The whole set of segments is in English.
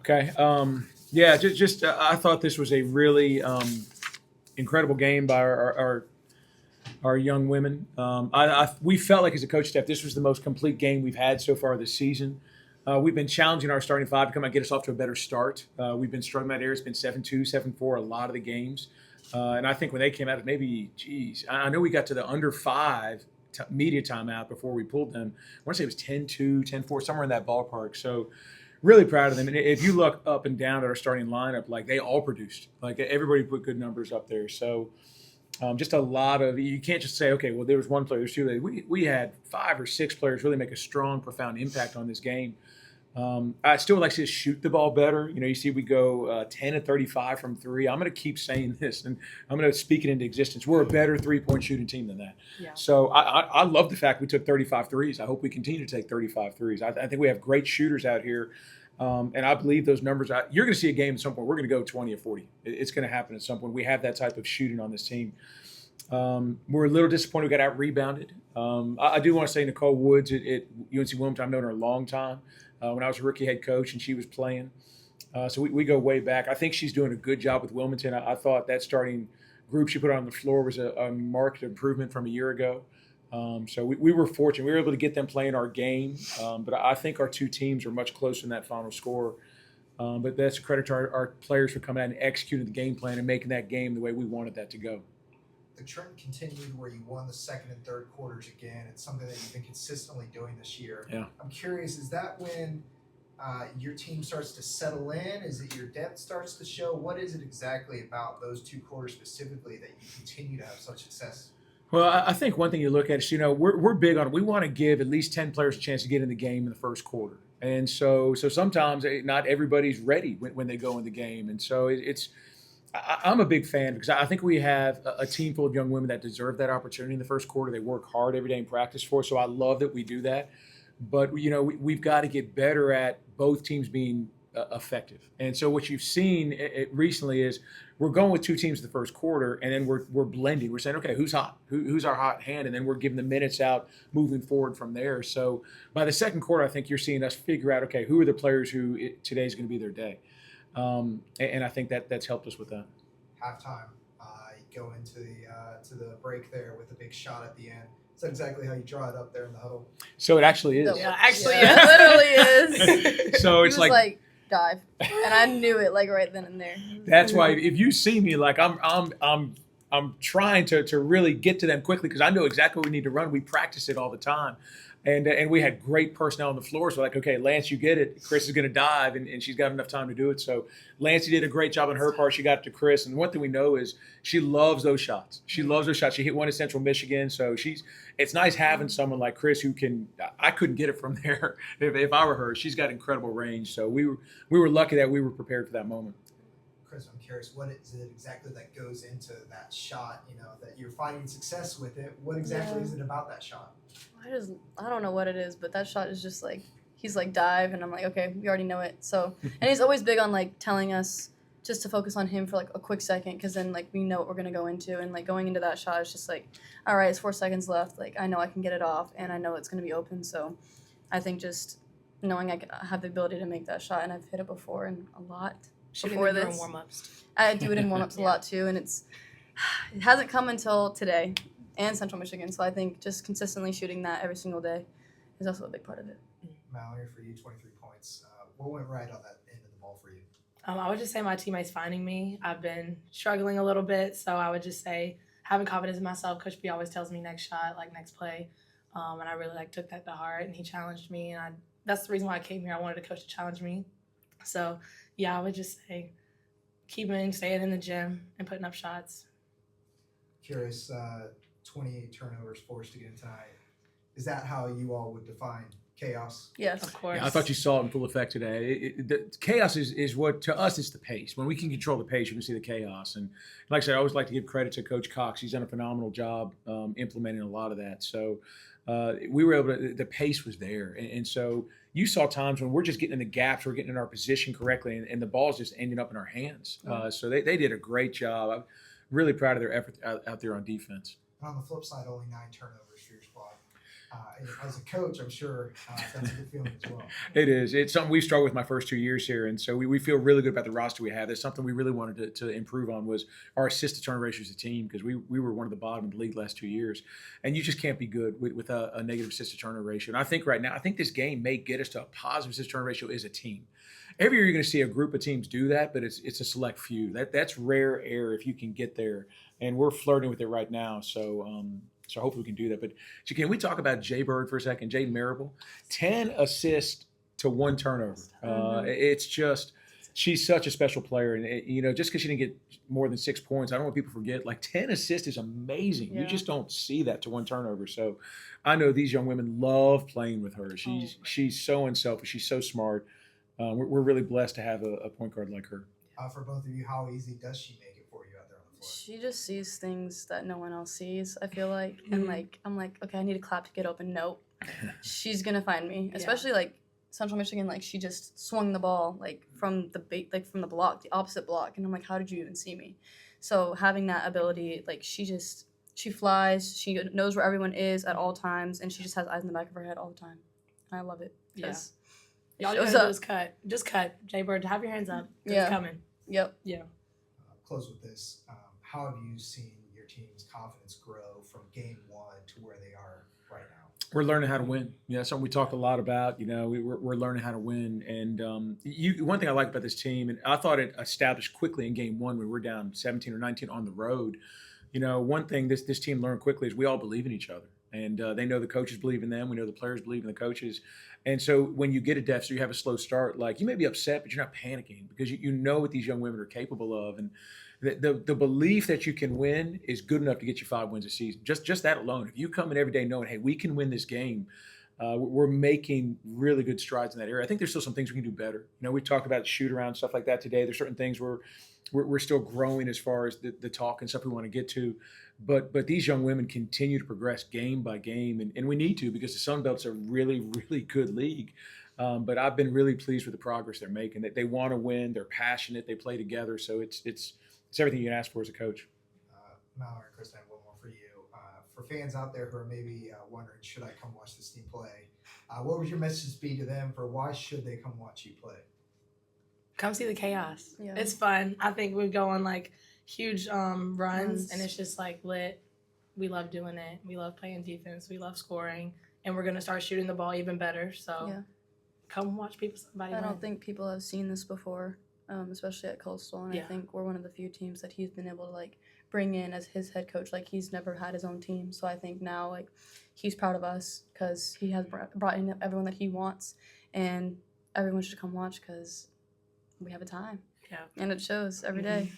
Okay. Yeah, just I thought this was a really incredible game by our young women. We felt like as a coach staff, this was the most complete game we've had so far this season. We've been challenging our starting five to come out and get us off to a better start. We've been struggling that area. It's been 7-2, 7-4 a lot of the games. And I think when they came out, maybe, I know we got to the under 5 media timeout before we pulled them. I want to say it was 10-2, 10-4, somewhere in that ballpark. So really proud of them. And if you look up and down at our starting lineup, like they all produced. Like everybody put good numbers up there. So just a lot of, you can't just say, okay, well, there was one player, there's two. We had 5 or 6 players really make a strong, profound impact on this game. I still would like to see us shoot the ball better. You see we go 10-35 from 3. I'm going to keep saying this, and I'm going to speak it into existence. We're a better 3-point shooting team than that. Yeah. So I love the fact we took 35 threes. I hope we continue to take 35 threes. I think we have great shooters out here, and I believe those numbers. You're going to see a game at some point. We're going to go 20 or 40. It's going to happen at some point. We have that type of shooting on this team. We're a little disappointed we got out-rebounded. I do want to say Nicole Woods at UNC Wilmington, I've known her a long time. When I was a rookie head coach and she was playing. So we go way back. I think she's doing a good job with Wilmington. I thought that starting group she put on the floor was a marked improvement from a year ago. So we were fortunate. We were able to get them playing our game. But I think our two teams are much closer in that final score. But that's a credit to our players for coming out and executing the game plan and making that game the way we wanted that to go. The trend continued where you won the second and third quarters again. It's something that you've been consistently doing this year. Yeah. I'm curious, is that when your team starts to settle in? Is it your depth starts to show? What is it exactly about those 2 quarters specifically that you continue to have such success? Well, I think one thing you look at is, we're big on it. We want to give at least 10 players a chance to get in the game in the first quarter. And so sometimes not everybody's ready when they go in the game. And so I'm a big fan because I think we have a team full of young women that deserve that opportunity in the first quarter. They work hard every day in practice for us, so I love that we do that. But, we've got to get better at both teams being effective. And so what you've seen recently is we're going with 2 teams in the first quarter, and then we're blending. We're saying, okay, who's hot? Who's our hot hand? And then we're giving the minutes out moving forward from there. So by the second quarter, I think you're seeing us figure out, okay, who are the players who today's going to be their day. And I think that's helped us with that. Halftime, you go into the break there with a big shot at the end. Is that exactly how you draw it up there in the huddle? So it actually is. Yeah, actually, it literally is. So it's like dive, and I knew it like right then and there. That's why if you see me, like I'm trying to really get to them quickly because I know exactly what we need to run. We practice it all the time. And we had great personnel on the floor. So like, okay, Lance, you get it. Chris is going to dive, and she's got enough time to do it. So Lancey did a great job on her part. She got to Chris. And one thing we know is she loves those shots. She loves those shots. She hit one in Central Michigan. So it's nice having someone like Chris who I couldn't get it from there if I were her. She's got incredible range. So we were lucky that we were prepared for that moment. Chris, I'm curious, what is it exactly that goes into that shot, that you're finding success with it? What exactly is it about that shot? I don't know what it is, but that shot is just like, he's like dive, and I'm like, okay, we already know it. So, and he's always big on like telling us just to focus on him for like a quick second, because then like we know what we're going to go into, and like going into that shot is just like, all right, it's 4 seconds left. Like I know I can get it off, and I know it's going to be open. So I think just knowing I have the ability to make that shot, and I've hit it before and a lot. Before this, in warm-ups. I do it in warm-ups a lot too, and it hasn't come until today and Central Michigan. So I think just consistently shooting that every single day is also a big part of it. Mallory, for you, 23 points. What went right on that end of the ball for you? I would just say my teammates finding me. I've been struggling a little bit, so I would just say having confidence in myself. Coach B always tells me next shot, like next play, and I really took that to heart. And he challenged me, and that's the reason why I came here. I wanted a coach to challenge me. So yeah, I would just say staying in the gym and putting up shots. Curious, 28 turnovers forced again tonight. Is that how you all would define chaos? Yes, of course. Yeah, I thought you saw it in full effect today. The chaos is what, to us, it's the pace. When we can control the pace, you can see the chaos. And like I said, I always like to give credit to Coach Cox. He's done a phenomenal job implementing a lot of that. So we were able to, the pace was there. And so you saw times when we're just getting in the gaps, we're getting in our position correctly, and the ball's just ending up in our hands. So they did a great job. I'm really proud of their effort out there on defense. And on the flip side, only 9 turnovers for your squad. As a coach, I'm sure that's a good feeling as well. It is. It's something we struggled with my first 2 years here, and so we feel really good about the roster we have. That's something we really wanted to improve on was our assist-to-turn ratio as a team because we were one of the bottom of the league last 2 years, and you just can't be good with a negative assist-to-turn ratio. And I think right now, I think this game may get us to a positive assist-to-turn ratio as a team. Every year you're going to see a group of teams do that, but it's a select few. That's rare air if you can get there, and we're flirting with it right now. So hopefully we can do that. But can we talk about Jay Bird for a second? Jaden Marable, 10 assists to 1 turnover. It's just she's such a special player, and just because she didn't get more than 6 points, I don't want people to forget. Like 10 assists is amazing. Yeah. You just don't see that to 1 turnover. So I know these young women love playing with her. She's so unselfish. She's so smart. We're really blessed to have a point guard like her. For both of you, how easy does she make it for you out there on the floor? She just sees things that no one else sees, I feel like. And I'm like, okay, I need a clap to get open. Nope. She's gonna find me. Especially like Central Michigan, like she just swung the ball like from the block, the opposite block. And I'm like, how did you even see me? So having that ability, like she flies, she knows where everyone is at all times, and she just has eyes in the back of her head all the time. And I love it. Y'all just do is cut. Just cut. Jay Bird, have your hands up. It's coming. Yep. Yeah. Close with this. How have you seen your team's confidence grow from game 1 to where they are right now? We're learning how to win. Something we talked a lot about. We're learning how to win. And one thing I like about this team, and I thought it established quickly in game 1 when we're down 17 or 19 on the road. One thing this team learned quickly is we all believe in each other. And they know the coaches believe in them. We know the players believe in the coaches. And so when you get a deficit, you have a slow start, like you may be upset, but you're not panicking because you know what these young women are capable of. And the belief that you can win is good enough to get you 5 wins a season. Just that alone. If you come in every day knowing, hey, we can win this game, we're making really good strides in that area. I think there's still some things we can do better. We talked about shoot around, stuff like that today. There's certain things we're still growing as far as the talk and stuff we want to get to. But these young women continue to progress game by game, and we need to because the Sun Belt's a really, really good league. But I've been really pleased with the progress they're making. That they want to win, they're passionate, they play together. So it's everything you can ask for as a coach. Mallory, Kristin, one more for you. For fans out there who are maybe wondering, should I come watch this team play? What would your message be to them for why should they come watch you play? Come see the chaos. Yeah. It's fun. I think we go on like huge runs, and it's just like lit. We love doing it. We love playing defense. We love scoring, and we're gonna start shooting the ball even better. So come watch somebody. I don't think people have seen this before, especially at Coastal, and I think we're one of the few teams that he's been able to like bring in as his head coach. Like he's never had his own team, so I think now like he's proud of us because he has brought in everyone that he wants, and everyone should come watch because we have a time. Yeah, and it shows every day.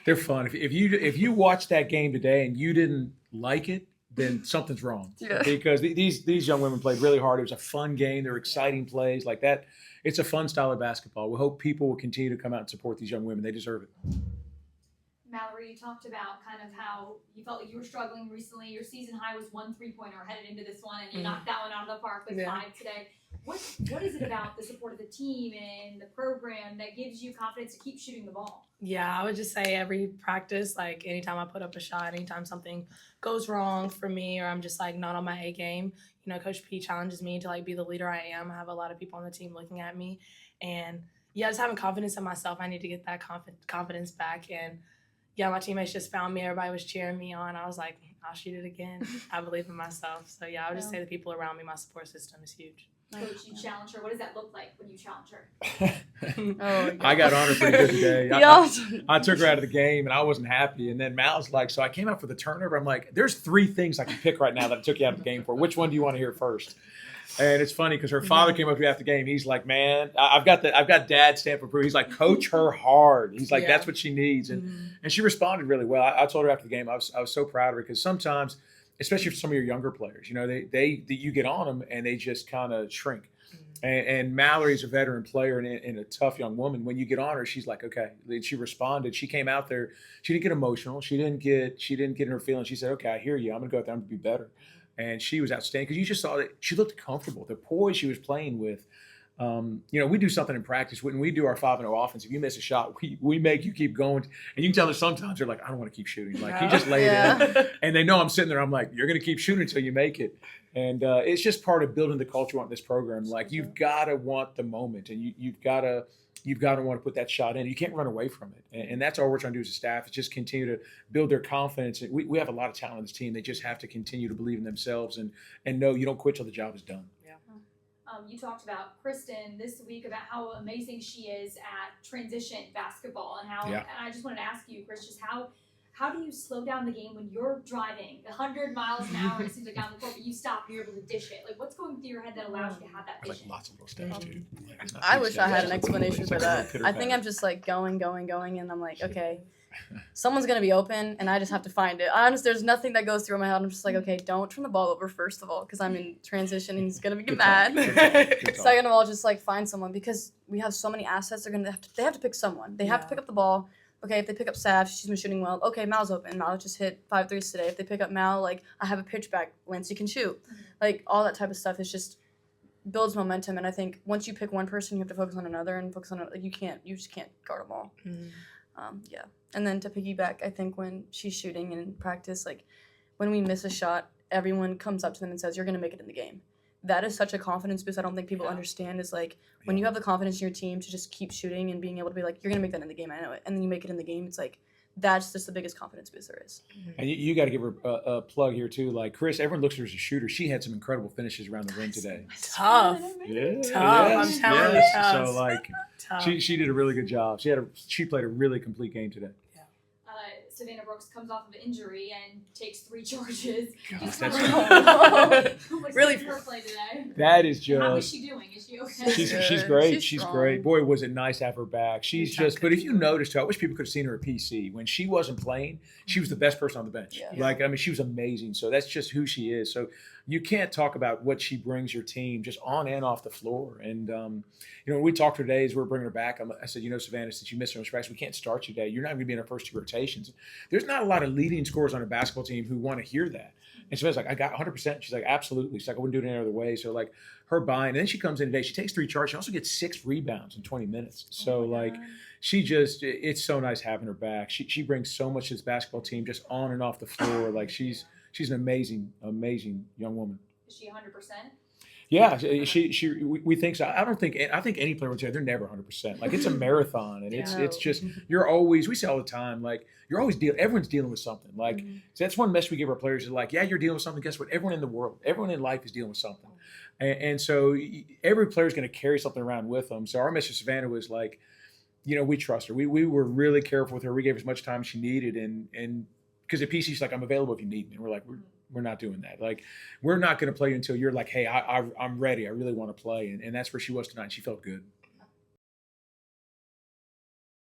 They're fun. If you watch that game today and you didn't like it, then something's wrong. Yeah. Because these young women played really hard. It was a fun game. There were exciting plays like that. It's a fun style of basketball. We hope people will continue to come out and support these young women. They deserve it. Mallory, you talked about kind of how you felt like you were struggling recently. Your season high was 1 3-pointer headed into this one, and you knocked that one out of the park with 5 today. What is it about the support of the team and the program that gives you confidence to keep shooting the ball? Yeah, I would just say every practice, like anytime I put up a shot, anytime something goes wrong for me or I'm just like not on my A game, Coach P challenges me to like be the leader I am. I have a lot of people on the team looking at me, and just having confidence in myself. I need to get that confidence back. And my teammates just found me. Everybody was cheering me on. I was like, I'll shoot it again. I believe in myself. So I would just say the people around me, my support system is huge. Coach, you challenge her. What does that look like when you challenge her? I got on her pretty good today. I took her out of the game, and I wasn't happy. And then Mal's like, so I came out for the turnover. I'm like, there's 3 things I can pick right now that I took you out of the game for. Which one do you want to hear first? And it's funny because her father came up to me after the game. He's like, man, I've got Dad stamp approval. He's like, coach her hard. He's like, that's what she needs. And she responded really well. I told her after the game, I was so proud of her because sometimes, especially for some of your younger players, you get on them and they just kind of shrink. And Mallory's a veteran player and a tough young woman. When you get on her, she's like, okay. She responded. She came out there. She didn't get emotional. She didn't get in her feelings. She said, okay, I hear you. I'm gonna go out there. I'm gonna be better. And she was outstanding because you just saw that she looked comfortable. The poise she was playing with, we do something in practice. When we do our 5-0 offense, if you miss a shot, we make you keep going. And you can tell that sometimes they're like, I don't want to keep shooting. Like, you just lay it in. And they know I'm sitting there. I'm like, you're going to keep shooting until you make it. And it's just part of building the culture on this program. Like, you've got to want the moment, and you've got to want to put that shot in. You can't run away from it. And that's all we're trying to do as a staff, is just continue to build their confidence. We have a lot of talent on this team. They just have to continue to believe in themselves and know you don't quit till the job is done. You talked about Kristin this week, about how amazing she is at transition basketball, and how. And I just wanted to ask you, Chris, just how do you slow down the game when you're driving 100 miles an hour? It seems like down the court, but you stop and you're able to dish it. Like, what's going through your head that allows you to have that vision? Like lots of little steps too. I wish I had an explanation for that. I think I'm just like going, and I'm like, okay, someone's gonna be open, and I just have to find it. There's nothing that goes through my head. I'm just like, okay, don't turn the ball over first of all, because I'm in transition and he's gonna get mad. Second of all, just like find someone, because we have so many assets. They have to pick someone. They have to pick up the ball. Okay, if they pick up Sav, she's been shooting well. Okay, Mal's open. Mal just hit 5 threes today. If they pick up Mal, like, I have a pitch back. Lancey can shoot. Like, all that type of stuff is just builds momentum. And I think once you pick one person, you have to focus on another and focus on another. Like, you just can't guard them all. And then to piggyback, I think when she's shooting in practice, like, when we miss a shot, everyone comes up to them and says, you're going to make it in the game. That is such a confidence boost. I don't think people understand, is like, when you have the confidence in your team to just keep shooting and being able to be like, you're going to make that in the game, I know it. And then you make it in the game. It's like, that's just the biggest confidence boost there is. And you got to give her a plug here too. Like, Chris, everyone looks at her as a shooter. She had some incredible finishes around the rim today. Tough. Tough. I'm telling you, tough. So, like, she did a really good job. She played a really complete game today. Savannah Brooks comes off of an injury and takes 3 charges. Gosh, Really for her play today. That is just. How is she doing? Is she okay? She's great. She's strong. great. Boy, was it nice to have her back. She's just. But if you noticed, I wish people could have seen her at PC when she wasn't playing. She was the best person on the bench. Yeah. Like, I mean, she was amazing. So that's just who she is. So you can't talk about what she brings your team just on and off the floor. And when we talked today as we were bringing her back, I said, Savannah, since you missed her practice, we can't start you today. You're not going to be in our first 2 rotations. There's not a lot of leading scorers on a basketball team who want to hear that. And Savannah's like, I got 100%. She's like, absolutely. She's like, I wouldn't do it any other way. So, like, her buying. And then she comes in today. She takes 3 charges. She also gets 6 rebounds in 20 minutes. So, she just – it's so nice having her back. She brings so much to this basketball team just on and off the floor. Like, she's an amazing, amazing young woman. Is she 100%? Yeah, we think so. I think any player would say they're never 100%. Like, it's a marathon, and it's just, you're always, we say all the time, like, you're always everyone's dealing with something. Like, so that's one message we give our players is like, yeah, you're dealing with something. Guess what? Everyone in the world, everyone in life is dealing with something. And so every player is going to carry something around with them. So our message to Savannah was like, we trust her. We were really careful with her. We gave her as much time as she needed. And because at PC, she's like, I'm available if you need me. And we're like, we're not doing that. Like, we're not going to play you until you're like, hey, I'm ready. I really want to play. And that's where she was tonight. She felt good.